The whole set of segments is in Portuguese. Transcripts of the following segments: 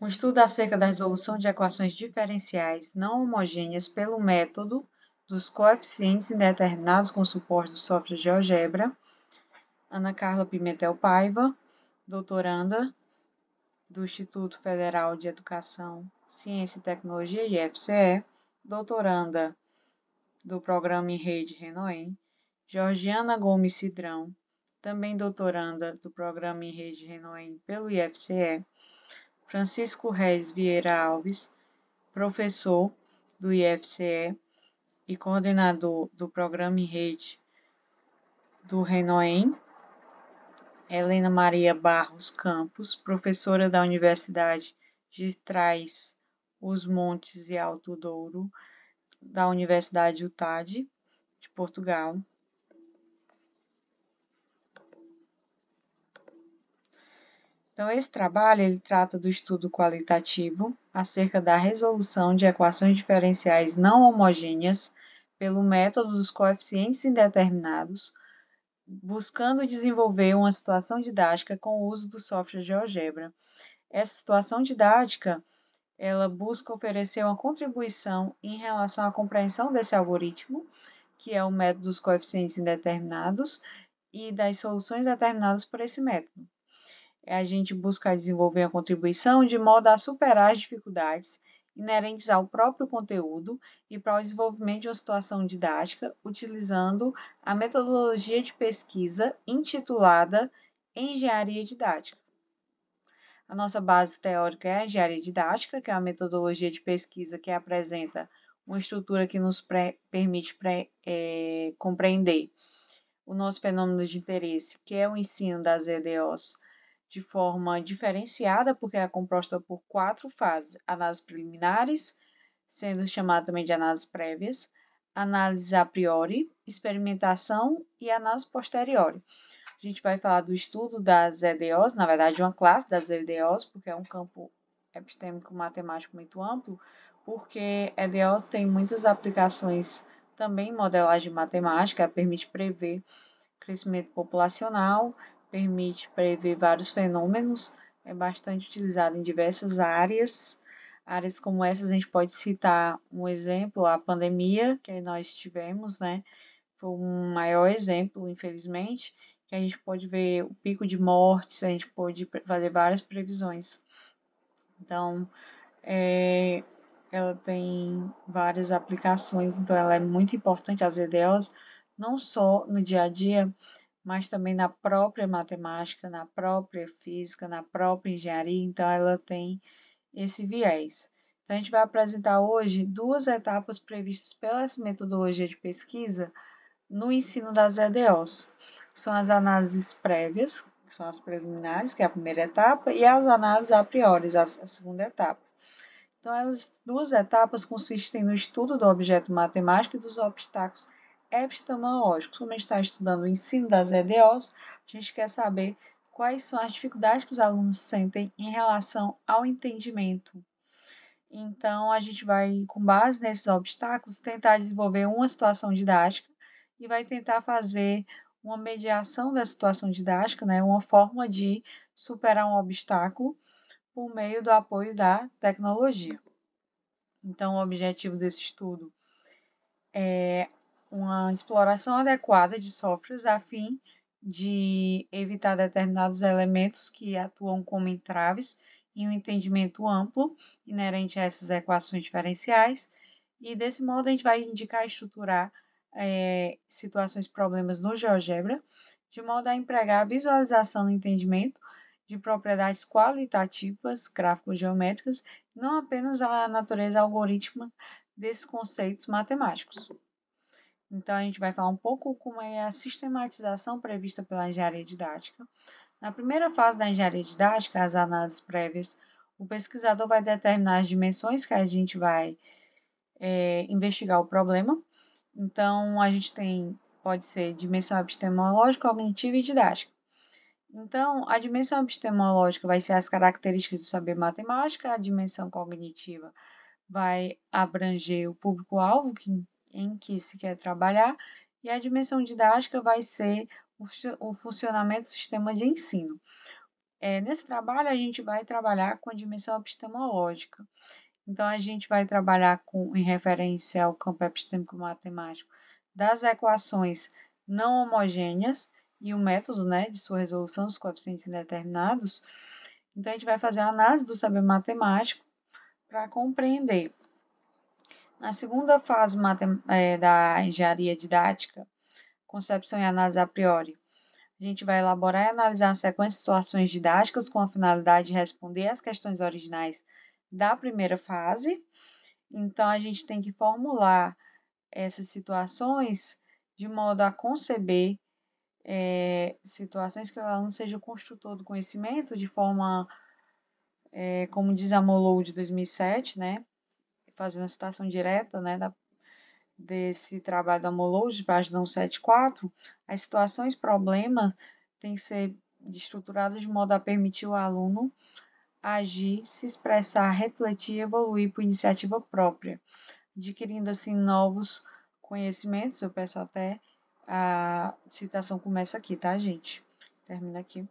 Um estudo acerca da resolução de equações diferenciais não homogêneas pelo método dos coeficientes indeterminados com suporte do software GeoGebra. Ana Carla Pimentel Paiva, doutoranda do Instituto Federal de Educação, Ciência e Tecnologia, IFCE, doutoranda do Programa em Rede Renoem. Georgiana Gomes Cidrão, também doutoranda do Programa em Rede Renoem pelo IFCE. Francisco Reis Vieira Alves, professor do IFCE e coordenador do Programa em Rede do Renoem. Helena Maria Barros Campos, professora da Universidade de Trás-os-Montes e Alto Douro, da Universidade UTAD, de Portugal. Então, esse trabalho ele trata do estudo qualitativo acerca da resolução de equações diferenciais não homogêneas pelo método dos coeficientes indeterminados, buscando desenvolver uma situação didática com o uso do software GeoGebra. Essa situação didática ela busca oferecer uma contribuição em relação à compreensão desse algoritmo, que é o método dos coeficientes indeterminados, e das soluções determinadas por esse método. A gente busca desenvolver a contribuição de modo a superar as dificuldades inerentes ao próprio conteúdo e para o desenvolvimento de uma situação didática, utilizando a metodologia de pesquisa intitulada Engenharia Didática. A nossa base teórica é a engenharia didática, que é a metodologia de pesquisa que apresenta uma estrutura que nos permite compreender o nosso fenômeno de interesse, que é o ensino das EDOs, de forma diferenciada, porque é composta por 4 fases: análises preliminares, sendo chamada também de análises prévias, análise a priori, experimentação e análise posteriori. A gente vai falar do estudo das EDOs, na verdade, uma classe das EDOs, porque é um campo epistêmico matemático muito amplo, porque EDOs tem muitas aplicações também em modelagem matemática, permite prever crescimento populacional, permite prever vários fenômenos, é bastante utilizado em diversas áreas. Áreas como essas, a gente pode citar um exemplo, a pandemia que nós tivemos, né? Foi um maior exemplo, infelizmente, que a gente pode ver o pico de mortes, a gente pode fazer várias previsões. Então, ela tem várias aplicações, então ela é muito importante, as EDOs, não só no dia a dia, mas também na própria matemática, na própria física, na própria engenharia, então ela tem esse viés. Então, a gente vai apresentar hoje 2 etapas previstas pela metodologia de pesquisa no ensino das EDOs, que são as análises prévias, que são as preliminares, que é a primeira etapa, e as análises a priori, a segunda etapa. Então, as 2 etapas consistem no estudo do objeto matemático e dos obstáculos epistemológicos. Como a gente está estudando o ensino das EDOs, a gente quer saber quais são as dificuldades que os alunos sentem em relação ao entendimento. Então, a gente vai, com base nesses obstáculos, tentar desenvolver uma situação didática e vai tentar fazer uma mediação da situação didática, né, uma forma de superar um obstáculo por meio do apoio da tecnologia. Então, o objetivo desse estudo é uma exploração adequada de softwares a fim de evitar determinados elementos que atuam como entraves em um entendimento amplo inerente a essas equações diferenciais, e desse modo a gente vai indicar e estruturar situações e problemas no GeoGebra, de modo a empregar a visualização do entendimento de propriedades qualitativas, gráfico-geométricas, não apenas a natureza algorítmica desses conceitos matemáticos. Então, a gente vai falar um pouco como é a sistematização prevista pela engenharia didática. Na primeira fase da engenharia didática, as análises prévias, o pesquisador vai determinar as dimensões que a gente vai investigar o problema. Então, a gente pode ser dimensão epistemológica, cognitiva e didática. Então, a dimensão epistemológica vai ser as características do saber matemática, a dimensão cognitiva vai abranger o público-alvo em que se quer trabalhar, e a dimensão didática vai ser o funcionamento do sistema de ensino. Nesse trabalho, a gente vai trabalhar com a dimensão epistemológica. Então, a gente vai trabalhar em referência ao campo epistêmico-matemático das equações não homogêneas e o método, né, de sua resolução dos coeficientes indeterminados. Então, a gente vai fazer a análise do saber matemático para compreender. Na segunda fase da engenharia didática, concepção e análise a priori, a gente vai elaborar e analisar a sequência de situações didáticas com a finalidade de responder às questões originais da primeira fase. Então, a gente tem que formular essas situações de modo a conceber situações que o aluno seja o construtor do conhecimento de forma, como diz a Mollow de 2007, né, fazendo a citação direta, né, desse trabalho da Mollow, de página 174, as situações problema têm que ser estruturadas de modo a permitir ao aluno agir, se expressar, refletir e evoluir por iniciativa própria, adquirindo assim novos conhecimentos. Eu peço até a citação começa aqui, tá, gente? Termina aqui.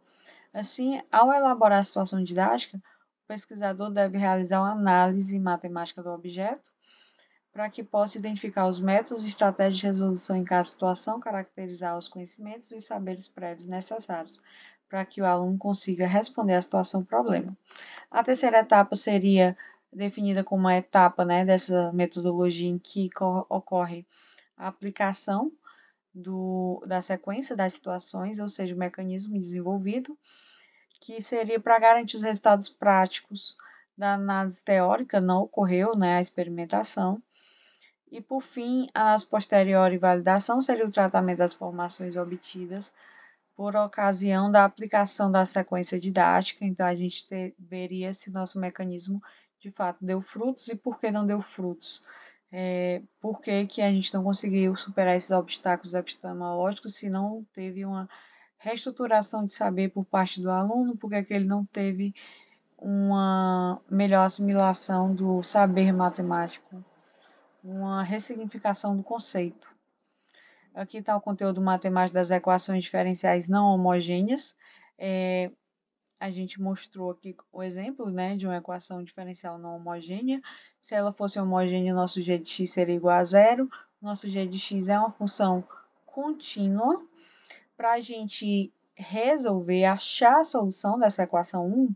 Assim, ao elaborar a situação didática, o pesquisador deve realizar uma análise matemática do objeto para que possa identificar os métodos e estratégias de resolução em cada situação, caracterizar os conhecimentos e os saberes prévios necessários para que o aluno consiga responder à situação problema. A terceira etapa seria definida como uma etapa, né, dessa metodologia em que ocorre a aplicação da sequência das situações, ou seja, o mecanismo desenvolvido, que seria para garantir os resultados práticos da análise teórica, não ocorreu, né, a experimentação. E, por fim, a posteriori validação seria o tratamento das informações obtidas por ocasião da aplicação da sequência didática. Então, a gente veria se nosso mecanismo de fato deu frutos e por que não deu frutos. Por que a gente não conseguiu superar esses obstáculos epistemológicos se não teve uma reestruturação de saber por parte do aluno, porque que ele não teve uma melhor assimilação do saber matemático, uma ressignificação do conceito. Aqui está o conteúdo matemático das equações diferenciais não homogêneas. A gente mostrou aqui o exemplo, né, de uma equação diferencial não homogênea. Se ela fosse homogênea, nosso g de x seria igual a zero. Nosso g de x é uma função contínua. Para a gente resolver, achar a solução dessa equação 1,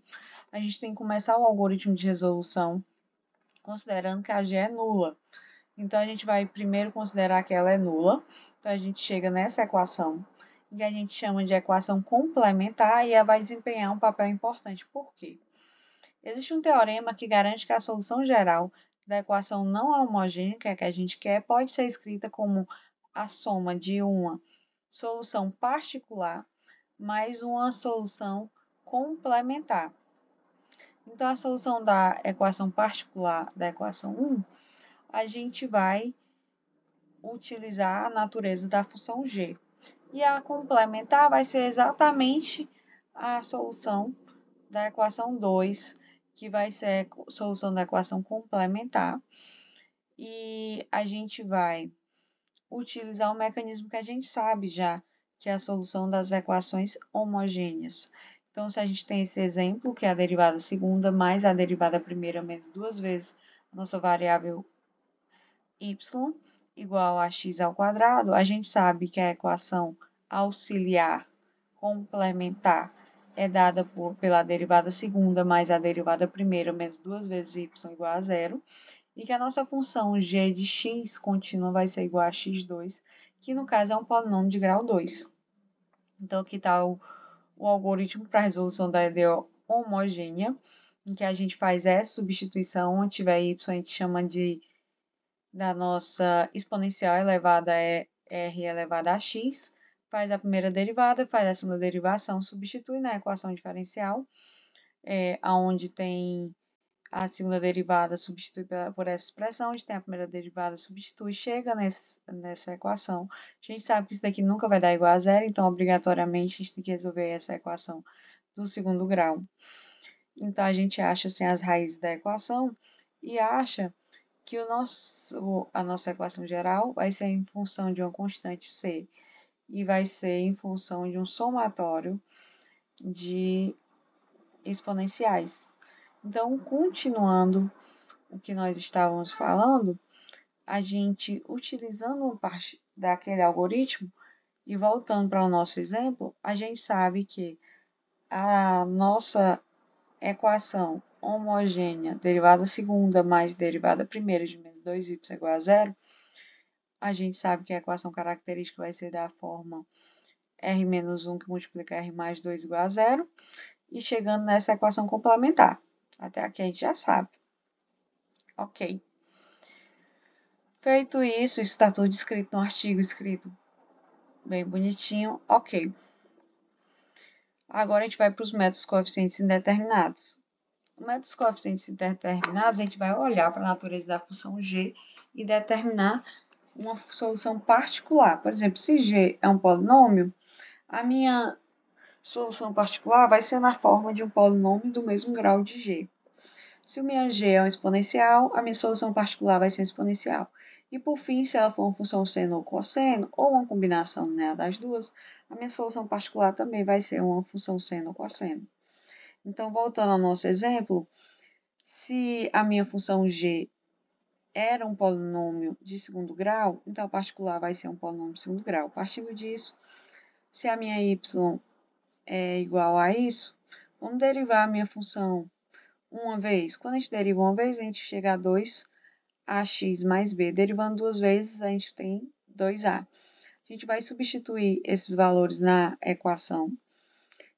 a gente tem que começar o algoritmo de resolução considerando que a g é nula. Então, a gente vai primeiro considerar que ela é nula. Então, a gente chega nessa equação, que a gente chama de equação complementar, e ela vai desempenhar um papel importante. Por quê? Existe um teorema que garante que a solução geral da equação não homogênea, que é a que a gente quer, pode ser escrita como a soma de uma solução particular mais uma solução complementar. Então, a solução da equação particular da equação 1, a gente vai utilizar a natureza da função g. E a complementar vai ser exatamente a solução da equação 2, que vai ser a solução da equação complementar. E a gente vai utilizar um mecanismo que a gente sabe já, que é a solução das equações homogêneas. Então, se a gente tem esse exemplo, que é a derivada segunda mais a derivada primeira menos duas vezes a nossa variável y igual a x ao quadrado, a gente sabe que a equação auxiliar complementar é dada pela derivada segunda mais a derivada primeira menos duas vezes y igual a zero, e que a nossa função g de x contínua vai ser igual a x2, que no caso é um polinômio de grau 2. Então, aqui está o algoritmo para a resolução da EDO homogênea, em que a gente faz essa substituição, onde tiver y, a gente chama da nossa exponencial elevada a r elevada a x, faz a primeira derivada, faz a segunda derivação, substitui na equação diferencial, onde tem a segunda derivada, substitui por essa expressão, onde tem a primeira derivada, substitui, chega nessa equação. A gente sabe que isso daqui nunca vai dar igual a zero, então obrigatoriamente a gente tem que resolver essa equação do segundo grau. Então a gente acha assim, as raízes da equação e acha que a nossa equação geral vai ser em função de uma constante c e vai ser em função de um somatório de exponenciais. Então, continuando o que nós estávamos falando, a gente utilizando uma parte daquele algoritmo e voltando para o nosso exemplo, a gente sabe que a nossa equação homogênea, derivada segunda mais derivada primeira de menos 2y igual a zero, a gente sabe que a equação característica vai ser da forma r menos 1 que multiplica r mais 2 igual a zero, e chegando nessa equação complementar. Até aqui a gente já sabe. Ok. Feito isso está tudo escrito no artigo, escrito bem bonitinho. Ok. Agora a gente vai para os métodos coeficientes indeterminados. Os métodos coeficientes indeterminados, a gente vai olhar para a natureza da função g e determinar uma solução particular. Por exemplo, se g é um polinômio, a minha solução particular vai ser na forma de um polinômio do mesmo grau de g. Se o minha g é um exponencial, a minha solução particular vai ser um exponencial. E por fim, se ela for uma função seno ou cosseno, ou uma combinação, né, das duas, a minha solução particular também vai ser uma função seno ou cosseno. Então, voltando ao nosso exemplo, se a minha função g era um polinômio de segundo grau, então a particular vai ser um polinômio de segundo grau. Partindo disso, se a minha y é igual a isso, vamos derivar a minha função uma vez. Quando a gente deriva uma vez, a gente chega a 2ax mais b. Derivando duas vezes, a gente tem 2a. A gente vai substituir esses valores na equação.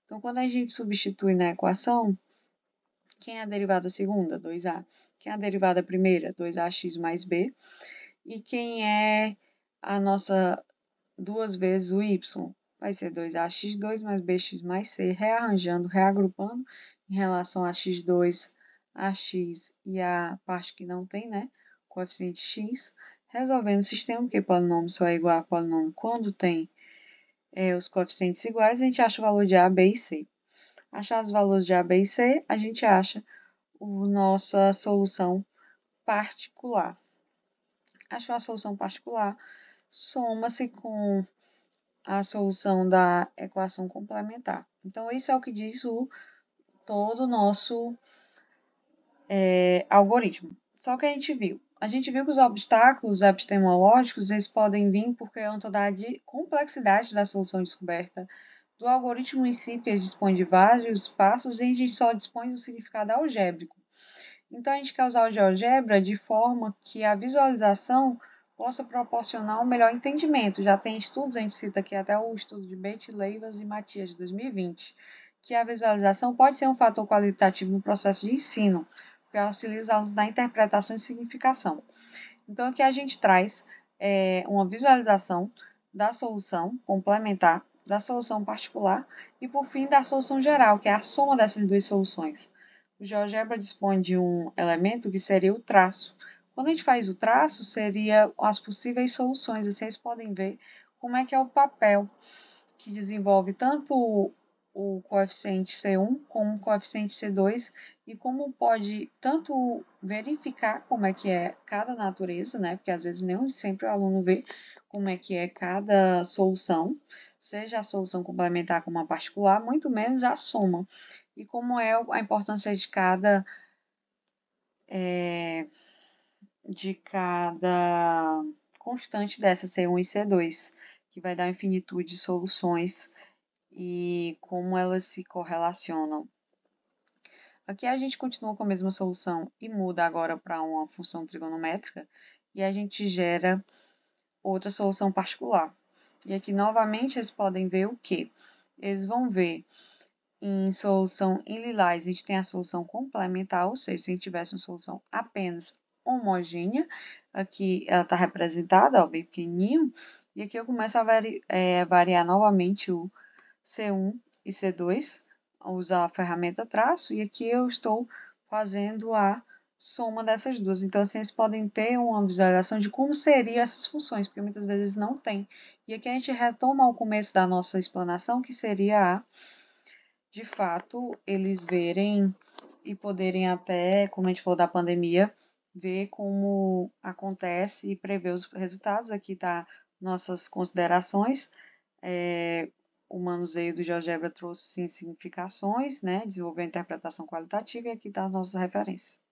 Então, quando a gente substitui na equação, quem é a derivada segunda? 2a. Quem é a derivada primeira? 2ax mais b. E quem é a nossa duas vezes o y? Vai ser 2ax2 mais bx mais c, rearranjando, reagrupando em relação a x2, a x e a parte que não tem, né? Coeficiente x. Resolvendo o sistema, porque polinômio só é igual a polinômio quando tem os coeficientes iguais, a gente acha o valor de a, b e c. Achar os valores de a, b e c, a gente acha a nossa solução particular. Achou a solução particular, soma-se com a solução da equação complementar. Então, isso é o que diz todo o nosso algoritmo. Só que a gente viu que os obstáculos epistemológicos eles podem vir por conta da complexidade da solução descoberta, do algoritmo em si, que dispõe de vários passos, e a gente só dispõe do significado algébrico. Então, a gente quer usar o GeoGebra de forma que a visualização possa proporcionar um melhor entendimento. Já tem estudos, a gente cita aqui até o estudo de Beit, Leivas e Matias, de 2020, que a visualização pode ser um fator qualitativo no processo de ensino, porque auxilia os alunos na interpretação e significação. Então, aqui a gente traz uma visualização da solução complementar, da solução particular e, por fim, da solução geral, que é a soma dessas duas soluções. O GeoGebra dispõe de um elemento que seria o traço. Quando a gente faz o traço, seria as possíveis soluções. Vocês podem ver como é que é o papel que desenvolve tanto o coeficiente C1 como o coeficiente C2 e como pode tanto verificar como é que é cada natureza, né? Porque às vezes nem sempre o aluno vê como é que é cada solução, seja a solução complementar como a particular, muito menos a soma. E como é a importância de cada constante dessa C1 e C2, que vai dar infinitude de soluções e como elas se correlacionam. Aqui a gente continua com a mesma solução e muda agora para uma função trigonométrica e a gente gera outra solução particular. E aqui novamente eles podem ver o que? Eles vão ver em solução em lilás, a gente tem a solução complementar, ou seja, se a gente tivesse uma solução apenas homogênea, aqui ela está representada, ó, bem pequenininho, e aqui eu começo a variar novamente o C1 e C2, usar a ferramenta traço, e aqui eu estou fazendo a soma dessas duas. Então, assim, vocês podem ter uma visualização de como seriam essas funções, porque muitas vezes não tem. E aqui a gente retoma ao começo da nossa explanação, que seria de fato, eles verem e poderem até, como a gente falou da pandemia, ver como acontece e prever os resultados. Aqui tá nossas considerações. o manuseio do GeoGebra trouxe sim significações, né? Desenvolveu a interpretação qualitativa e aqui está as nossas referências.